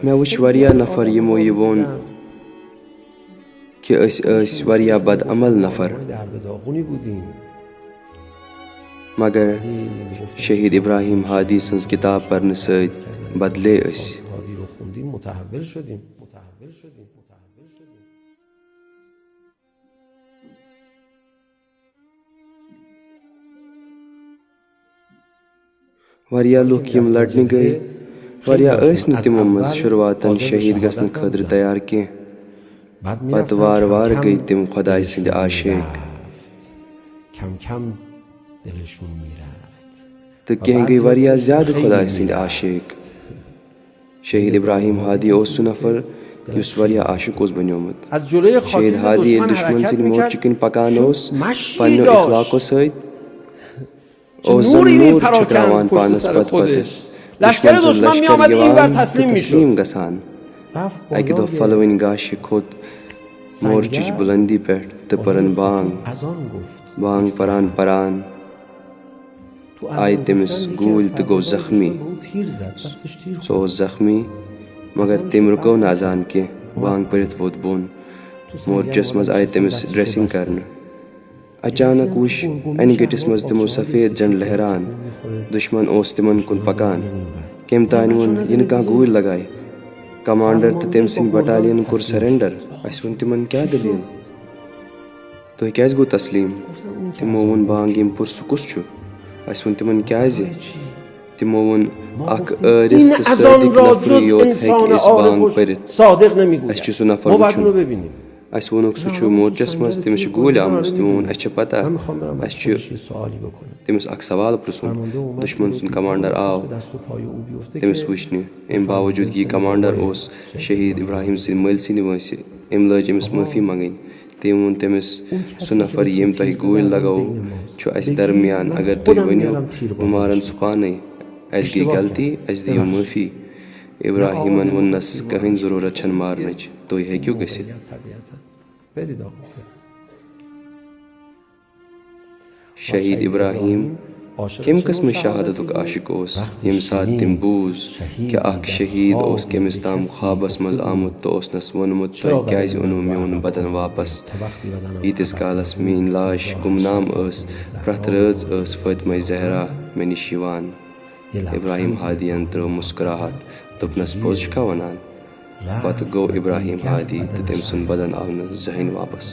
मे वुच वारिया नफर यमो ये वोन कि अस वारिया बद अमल नफर मगर शहीद इब्राहिम हादी सन्स किताब पढ़ने सत बदले अस। वारिया लुक यम लड़ने गए वारिया न तिमो मज शुरुआतन शहीद गसन खतर तैयार के पत वार वार गई तिम खुदाई सिंध आशिक तो कह गई वारिया ज्यादा खुदाई सिंध आशिक। शहीद इब्राहिम हादी ओस नफर युस वारिया आशिक ओस बन्योमुत। शहीद हादी ये दुश्मन सिंध मोर्च किन पकान ओस पन्नो इखलाको सत ओस जन नूर छकरावान पानस पत पत दुश्मन सुन लश्कर यवान तस्लीम गसान। अकि दो फलवन गाश खोत मोर्चिच बुलंदी पे तो परन बांग बांग परान परान आय तमिस गूल तो गो जख्मी सो जख्मी मगर तम रुको न अजान के बांग परित वोत बोन मोर्चस मज आय तमिस ड्रेसिंग करने। अचानक वुश अन गटिस मज तमो सफेद झंड लहरान दुश्मन ओस तिमन कुन पकान कम तान वोन इन कह गूल लगाए कमांडर तो तम सिंध बटालियन कोर सरेंडर अस वोन तिमन क्या दलील तुह क्या गो तस्लीम तिमो वोन बांग यम पुरस कुस छु अस वोन तिमन क्या तिमो वोन अख आरिफ तो सादिक नफर योत हेक इस बांग परित अस छु सु नफर वुचुन अस वोनुक सह मोर्चस मज तमिस गूल आमस तिमो वोन अस पता अस तमिस अख सवाल पृछुन दुश्मन सुन कमांडर आव तमिस वुचन अम बावजूद यह कमांडर ओस शहीद इब्राहिम सिंध मल सिंध वंसि अम लज अमिस माफी मंगन तम वोन तमिस सह नफर यम तुह गूल लगो छु अस दरमियान अगर तुह वनो बह मारन सह पाने अस गई गलती अस दियो माफी। इब्राहिमन वोनस कहीं जरूरत छन मारनच तुह हेक्यो गसित। शहीद इब्राहिम कम कस्म शहादतुक आशिक ओस यम सात तिम बूज कि अख शहीद ओस कमिस ताम ख्वाबस मज आमुत तो ओसनस वोनमुत तुह क्याज ओनु मेन बदन वापस यीतिस कालस मीन लाश गुमनाम अस प्रथ रज अस फातिमा जहरा मे निश यिवान। इब्राहिम हादियन त्रो मुस्कुराहट दोपनस पोज छुका वनान पत गो इब्राहिम हादी तो तम सुन बदन आव न जहन वापस।